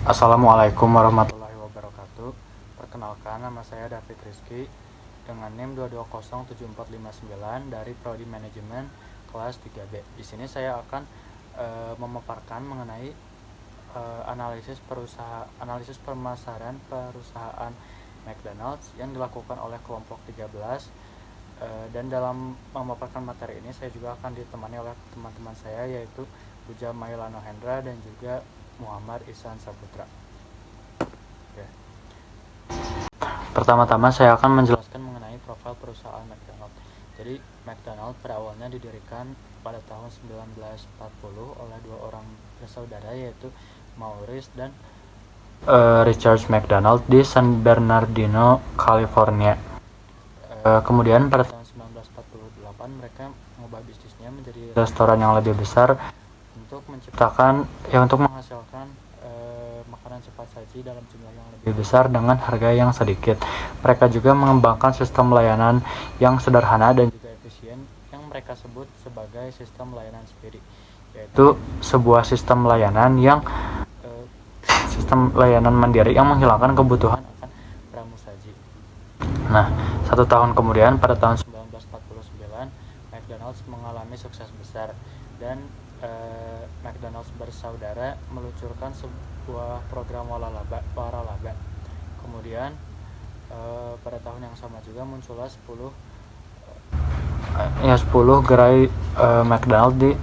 Assalamualaikum warahmatullahi wabarakatuh. Perkenalkan, nama saya David Rizky dengan NIM 2207459 dari Prodi Manajemen kelas 3B. Di sini saya akan memaparkan mengenai analisis pemasaran perusahaan McDonald's yang dilakukan oleh kelompok 13. Dan dalam memaparkan materi ini saya juga akan ditemani oleh teman-teman saya, yaitu Puja Mailano Hendra dan juga Muhammad Ihsan Saputra. Oke. Pertama-tama saya akan menjelaskan mengenai profil perusahaan McDonald's. Jadi McDonald's pada awalnya didirikan pada tahun 1940 oleh dua orang bersaudara, yaitu Maurice dan Richard McDonald di San Bernardino, California. Kemudian pada tahun 1948 mereka mengubah bisnisnya menjadi restoran yang lebih besar untuk menghasilkan makanan cepat saji dalam jumlah yang lebih besar dengan harga yang sedikit. Mereka juga mengembangkan sistem layanan yang sederhana dan juga efisien yang mereka sebut sebagai sistem layanan Speedy, yaitu sebuah sistem layanan mandiri yang menghilangkan kebutuhan akan pramusaji. Nah, 1 tahun kemudian pada tahun 1949 McDonald's mengalami sukses besar dan McDonald's bersaudara meluncurkan sebuah program waralaba. Kemudian pada tahun yang sama juga muncullah 10 gerai McDonald's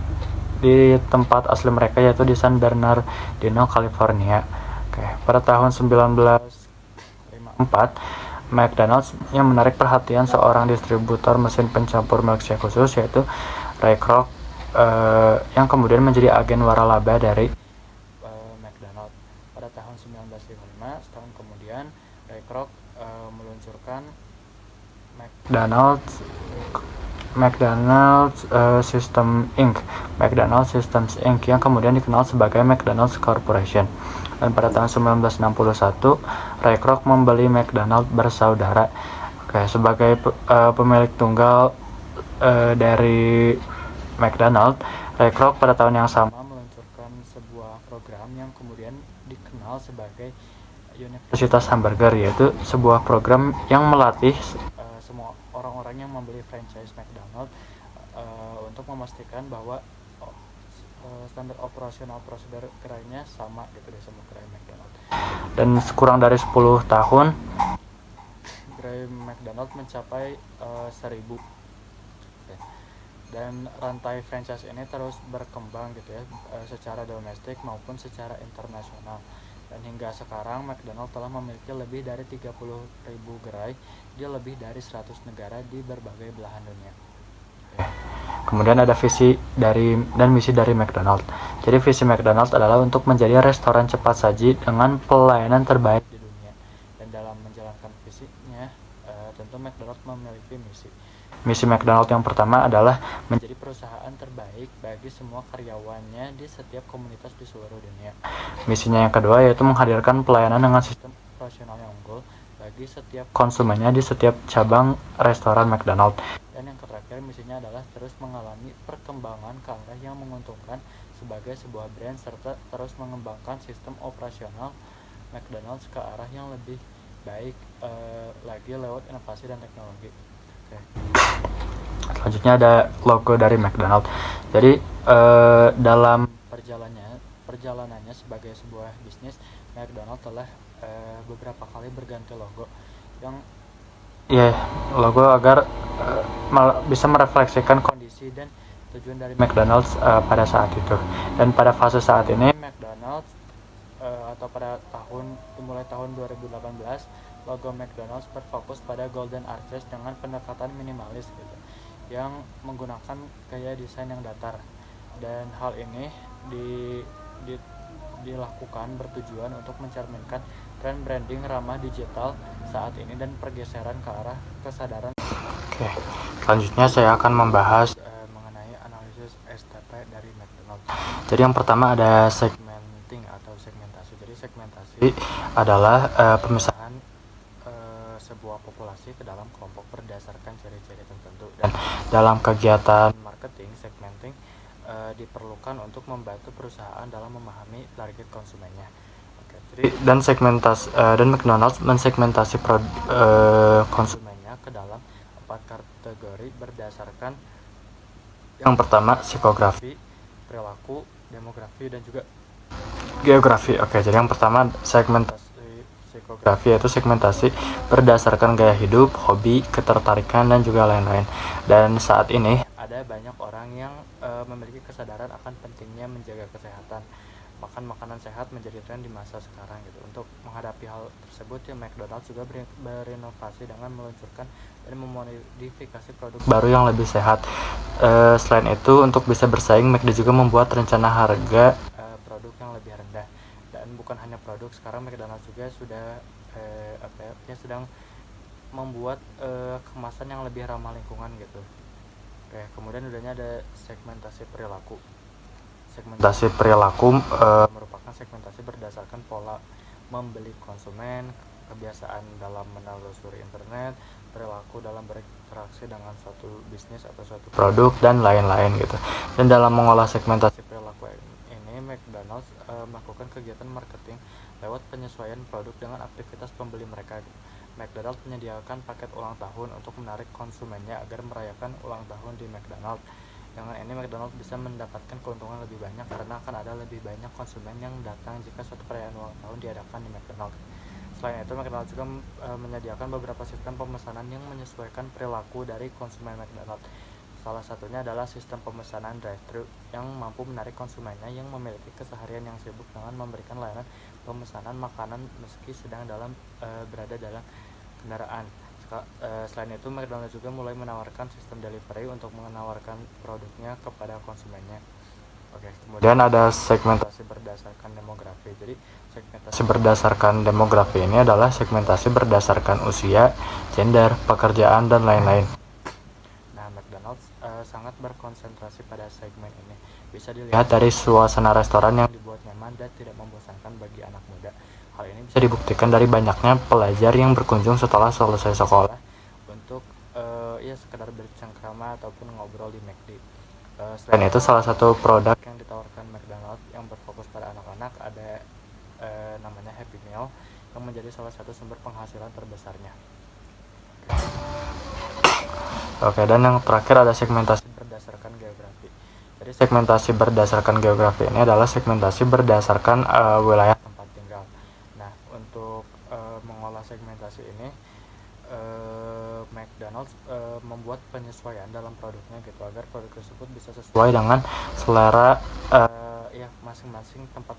di tempat asli mereka, yaitu di San Bernardino, California. Oke, pada tahun 1954 McDonald's yang menarik perhatian seorang distributor mesin pencampur milkshake khusus, yaitu Ray Kroc, yang kemudian menjadi agen waralaba dari McDonald's. Pada tahun 1955, setahun kemudian, Ray Kroc meluncurkan McDonald's System Inc. McDonald's Systems Inc. yang kemudian dikenal sebagai McDonald's Corporation. Dan pada tahun 1961, Ray Kroc membeli McDonald's bersaudara. Sebagai pemilik tunggal dari McDonald's, Ray Kroc pada tahun yang sama meluncurkan sebuah program yang kemudian dikenal sebagai Universitas Hamburger, yaitu sebuah program yang melatih semua orang-orang yang membeli franchise McDonald's untuk memastikan bahwa standar operasional prosedur gerainya sama gitu di semua gerai McDonald's. Dan kurang dari 10 tahun gerai McDonald's mencapai 1000. Dan rantai franchise ini terus berkembang gitu ya, secara domestik maupun secara internasional. Dan hingga sekarang McDonald's telah memiliki lebih dari 30.000 gerai di lebih dari 100 negara di berbagai belahan dunia. Kemudian ada visi dan misi dari McDonald's. Jadi visi McDonald's adalah untuk menjadi restoran cepat saji dengan pelayanan terbaik di dunia. Dan dalam menjalankan visinya, tentu McDonald's memiliki misi. Misi McDonald's yang pertama adalah menjadi perusahaan terbaik bagi semua karyawannya di setiap komunitas di seluruh dunia. Misinya yang kedua yaitu menghadirkan pelayanan dengan sistem operasional yang unggul bagi setiap konsumennya di setiap cabang restoran McDonald's. Dan yang terakhir, misinya adalah terus mengalami perkembangan ke arah yang menguntungkan sebagai sebuah brand serta terus mengembangkan sistem operasional McDonald's ke arah yang lebih baik lagi lewat inovasi dan teknologi. Oke. Selanjutnya ada logo dari McDonald's. Jadi dalam perjalanannya sebagai sebuah bisnis, McDonald's telah beberapa kali berganti logo agar bisa merefleksikan kondisi dan tujuan dari McDonald's pada saat itu. Dan pada fase saat ini McDonald's atau mulai tahun 2018, logo McDonald's berfokus pada Golden Arches dengan pendekatan minimalis gitu, yang menggunakan gaya desain yang datar. Dan hal ini dilakukan bertujuan untuk mencerminkan tren branding ramah digital saat ini dan pergeseran ke arah kesadaran. Oke, selanjutnya saya akan membahas mengenai analisis STP dari McDonald's. Jadi yang pertama ada segmenting atau segmentasi. Jadi segmentasi adalah pemisahan sebuah populasi ke dalam kelompok berdasarkan ciri-ciri tertentu. Dan dalam kegiatan marketing, segmenting diperlukan untuk membantu perusahaan dalam memahami target konsumennya. Oke. Dan McDonald's mensegmentasi konsumennya ke dalam 4 kategori berdasarkan yang pertama psikografi, perilaku, demografi, dan juga geografi. Oke, jadi yang pertama segmentasi psikografi, yaitu segmentasi berdasarkan gaya hidup, hobi, ketertarikan, dan juga lain-lain. Dan saat ini ada banyak orang yang memiliki kesadaran akan pentingnya menjaga kesehatan. Makan makanan sehat menjadi tren di masa sekarang gitu. Untuk menghadapi hal tersebut, ya McDonald's juga berinovasi dengan meluncurkan dan memodifikasi produk baru yang lebih sehat. Selain itu, untuk bisa bersaing, McD juga membuat rencana harga produk yang lebih rendah. Dan bukan hanya produk, sekarang McDonald's juga sudah sedang membuat kemasan yang lebih ramah lingkungan gitu. Oke, kemudian udahnya ada segmentasi perilaku. Segmentasi perilaku merupakan segmentasi berdasarkan pola membeli konsumen, kebiasaan dalam menelusuri internet, perilaku dalam berinteraksi dengan suatu bisnis atau suatu produk, dan lain-lain gitu. Dan dalam mengolah segmentasi perilaku ini, McDonald's melakukan kegiatan marketing lewat penyesuaian produk dengan aktivitas pembeli mereka gitu. McDonald's menyediakan paket ulang tahun untuk menarik konsumennya agar merayakan ulang tahun di McDonald's. Dengan ini McDonald's bisa mendapatkan keuntungan lebih banyak karena akan ada lebih banyak konsumen yang datang jika suatu perayaan ulang tahun diadakan di McDonald's. Selain itu, McDonald's juga menyediakan beberapa sistem pemesanan yang menyesuaikan perilaku dari konsumen McDonald's. Salah satunya adalah sistem pemesanan drive-thru yang mampu menarik konsumennya yang memiliki keseharian yang sibuk dengan memberikan layanan pemesanan makanan meski sedang berada dalam kendaraan. Selain itu, McDonald's juga mulai menawarkan sistem delivery untuk menawarkan produknya kepada konsumennya. Oke, kemudian ada segmentasi berdasarkan demografi. Jadi, segmentasi berdasarkan demografi ini adalah segmentasi berdasarkan usia, gender, pekerjaan, dan lain-lain. Nah, McDonald's sangat berkonsentrasi pada segmen ini. Bisa dilihat dari suasana restoran yang dibuat nyaman dan tidak membosankan bagi anak muda. Hal ini bisa dibuktikan dari banyaknya pelajar yang berkunjung setelah selesai sekolah untuk sekedar bercengkrama ataupun ngobrol di McD. Selain itu, salah satu produk yang ditawarkan McDonald's yang berfokus pada anak-anak ada namanya Happy Meal yang menjadi salah satu sumber penghasilan terbesarnya. Oke, dan yang terakhir ada segmentasi berdasarkan geografi. Jadi segmentasi berdasarkan geografi ini adalah segmentasi berdasarkan wilayah tempat tinggal. Nah, untuk mengolah segmentasi ini, McDonald's membuat penyesuaian dalam produknya gitu agar produk tersebut bisa sesuai dengan selera masing-masing tempat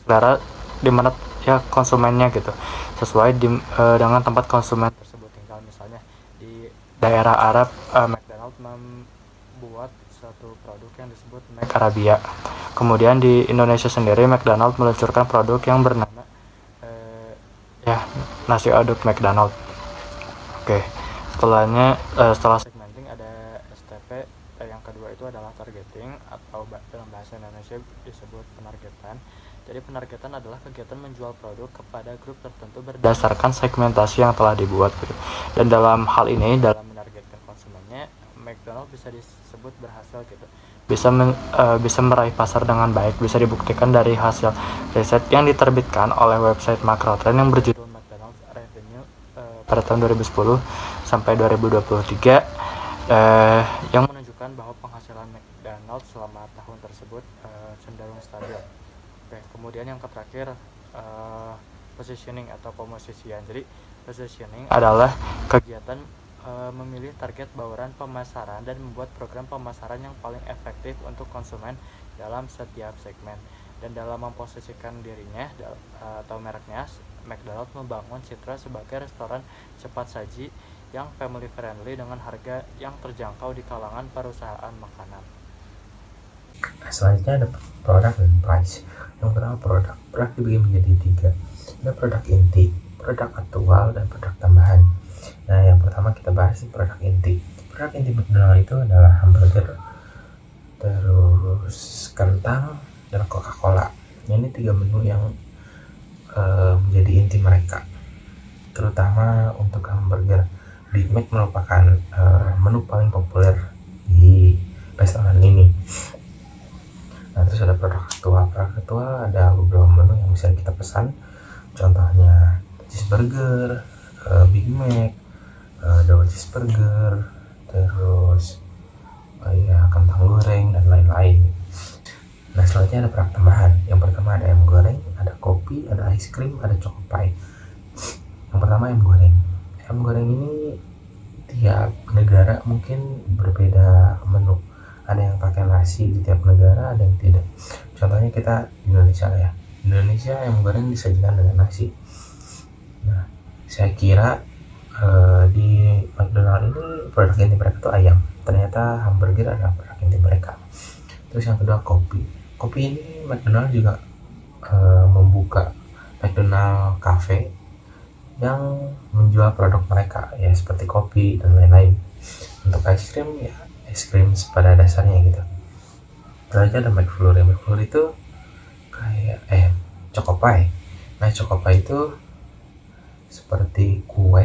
selera di mana konsumennya gitu, sesuai dengan tempat konsumen tersebut tinggal. Misalnya di daerah Arab, McDonald's membuat suatu produk yang disebut McArabia. Kemudian di Indonesia sendiri, McDonald's meluncurkan produk yang bernama nasi aduk McDonald's. Oke, setelah segmenting ada STP. Yang kedua itu adalah targeting, atau dalam bahasa Indonesia disebut penargetan. Jadi penargetan adalah kegiatan menjual produk kepada grup tertentu berdasarkan segmentasi yang telah dibuat gitu. Dan dalam hal ini, dalam menargetkan konsumennya, McDonald's bisa disebut berhasil gitu. Bisa meraih pasar dengan baik. Bisa dibuktikan dari hasil riset yang diterbitkan oleh website Makrotrend yang berjudul McDonald's Revenue pada tahun 2010 sampai 2023 yang menunjukkan bahwa penghasilan McDonald's selama tahun tersebut cenderung stabil. Oke, kemudian yang terakhir positioning atau pemosisian. Jadi positioning adalah kegiatan memilih target bauran pemasaran dan membuat program pemasaran yang paling efektif untuk konsumen dalam setiap segmen. Dan dalam memposisikan dirinya atau mereknya, McDonald's membangun citra sebagai restoran cepat saji yang family friendly dengan harga yang terjangkau di kalangan perusahaan makanan. Nah, selanjutnya ada produk dan price. Yang pertama produk dibagi menjadi 3. Ada produk inti, produk aktual, dan produk tambahan. Nah, yang pertama kita bahas produk inti. Produk inti McDonald's itu adalah hamburger, terus kentang, dan Coca-Cola. Ini 3 menu yang menjadi inti mereka. Terutama untuk hamburger, Big Mac merupakan menu paling populer di restoran ini. Nah, terus ada produk aktual. Produk aktual ada beberapa menu yang bisa kita pesan, contohnya cheeseburger, Big Mac, double cheeseburger, terus ya kentang goreng dan lain-lain. Nah, selanjutnya ada produk tambahan. Yang pertama ada ayam goreng, ada kopi, ada ice cream, ada choco pie. Yang pertama ayam goreng. Ayam goreng ini tiap negara mungkin berbeda menu. Ada yang pakai nasi di tiap negara, ada yang tidak. Contohnya kita di Indonesia ya. Di Indonesia ayam goreng disajikan dengan nasi. Nah, saya kira di McDonald ini produk inti mereka itu ayam. Ternyata hamburger adalah produk inti mereka. Terus yang kedua kopi. Kopi ini McDonald juga membuka McDonald Cafe yang menjual produk mereka ya seperti kopi dan lain-lain. Untuk ice cream ya es krim pada dasarnya gitu. Selanjutnya ada McFlurry. McFlurry itu kayak choco pie. Nah, choco pie itu seperti kue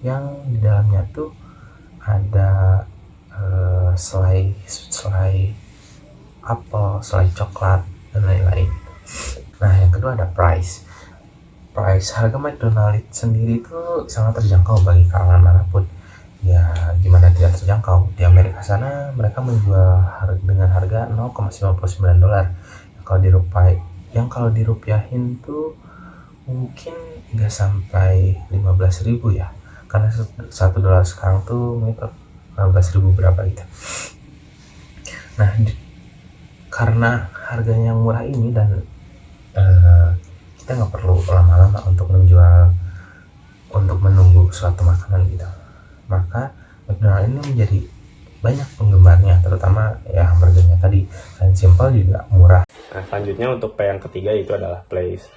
yang di dalamnya tuh ada selai apel, selai coklat dan lain-lain. Nah, yang kedua ada price. Harga McDonald sendiri itu sangat terjangkau bagi kalangan manapun. Ya, gimana tidak terjangkau? Di Amerika sana mereka menjual dengan harga $0,59. Kalau dirupiahin tuh mungkin nggak sampai 15.000 ya. Karena $1 sekarang tuh mereka 15.000 berapa gitu. Nah, karena harganya yang murah ini dan kita nggak perlu lama-lama untuk menunggu suatu makanan gitu, maka McDonald ini menjadi banyak penggemarnya, terutama ya hamburgernya tadi, dan simple juga murah. Nah, selanjutnya untuk P yang ketiga itu adalah place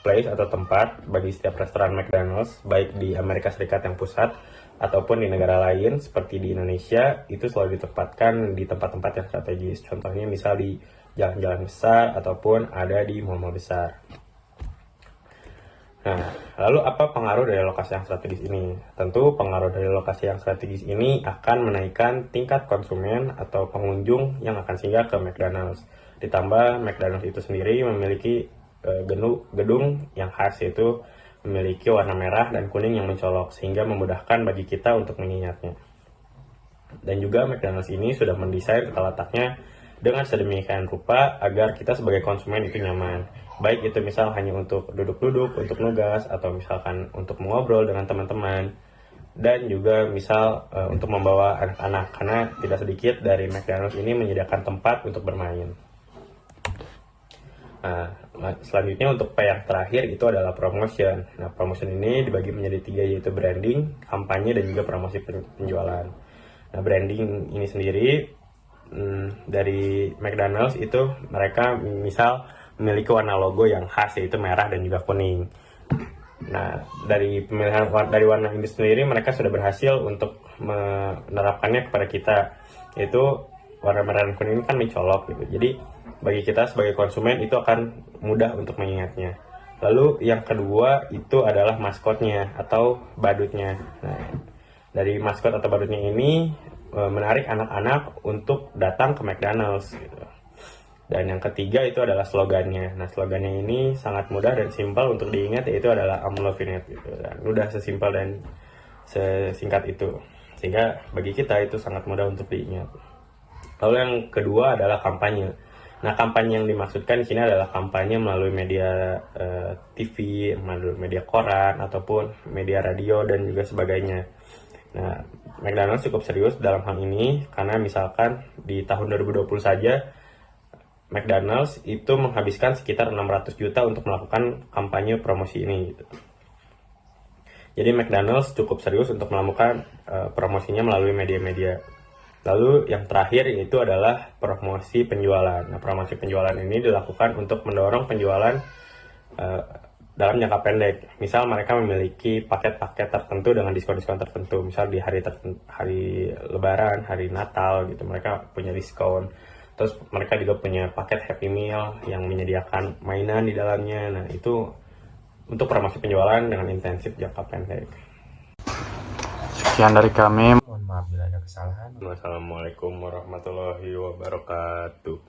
atau tempat bagi setiap restoran McDonald's, baik di Amerika Serikat yang pusat ataupun di negara lain seperti di Indonesia, itu selalu ditempatkan di tempat-tempat yang strategis. Contohnya misal di jalan-jalan besar ataupun ada di mall-mall besar. Nah, lalu apa pengaruh dari lokasi yang strategis ini? Tentu pengaruh dari lokasi yang strategis ini akan menaikkan tingkat konsumen atau pengunjung yang akan singgah ke McDonald's. Ditambah McDonald's itu sendiri memiliki gedung yang khas, yaitu memiliki warna merah dan kuning yang mencolok sehingga memudahkan bagi kita untuk mengingatnya. Dan juga McDonald's ini sudah mendesain tata letaknya dengan sedemikian rupa agar kita sebagai konsumen itu nyaman. Baik itu misal hanya untuk duduk-duduk, untuk nugas, atau misalkan untuk mengobrol dengan teman-teman. Dan juga misal untuk membawa anak-anak, karena tidak sedikit dari McDonald's ini menyediakan tempat untuk bermain. Nah, selanjutnya untuk P yang terakhir itu adalah promotion. Nah, promotion ini dibagi menjadi 3, yaitu branding, kampanye, dan juga promosi penjualan. Nah, branding ini sendiri dari McDonald's itu mereka misal memiliki warna logo yang khas, yaitu merah dan juga kuning. Nah, dari pemilihan dari warna ini sendiri mereka sudah berhasil untuk menerapkannya kepada kita, yaitu warna merah dan kuning ini kan mencolok gitu. Jadi bagi kita sebagai konsumen itu akan mudah untuk mengingatnya. Lalu yang kedua itu adalah maskotnya atau badutnya. Nah, dari maskot atau badutnya ini menarik anak-anak untuk datang ke McDonald's gitu. Dan yang ketiga itu adalah slogannya. Nah, slogannya ini sangat mudah dan simpel untuk diingat, yaitu adalah I'm loving it gitu. Dan udah sesimpel dan sesingkat itu, sehingga bagi kita itu sangat mudah untuk diingat. Lalu yang kedua adalah kampanye. Nah, kampanye yang dimaksudkan di sini adalah kampanye melalui media TV, melalui media koran, ataupun media radio dan juga sebagainya. Nah, McDonald's cukup serius dalam hal ini karena misalkan di tahun 2020 saja McDonald's itu menghabiskan sekitar 600 juta untuk melakukan kampanye promosi ini gitu. Jadi McDonald's cukup serius untuk melakukan promosinya melalui media-media. Lalu yang terakhir yaitu adalah promosi penjualan. Nah, promosi penjualan ini dilakukan untuk mendorong penjualan dalam jangka pendek. Misal mereka memiliki paket-paket tertentu dengan diskon-diskon tertentu. Misal di hari Lebaran, hari Natal gitu, mereka punya diskon. Terus mereka juga punya paket Happy Meal yang menyediakan mainan di dalamnya. Nah, itu untuk promosi penjualan dengan intensif jangka pendek. Sekian dari kami. Mohon maaf bila ada kesalahan. Wassalamualaikum warahmatullahi wabarakatuh.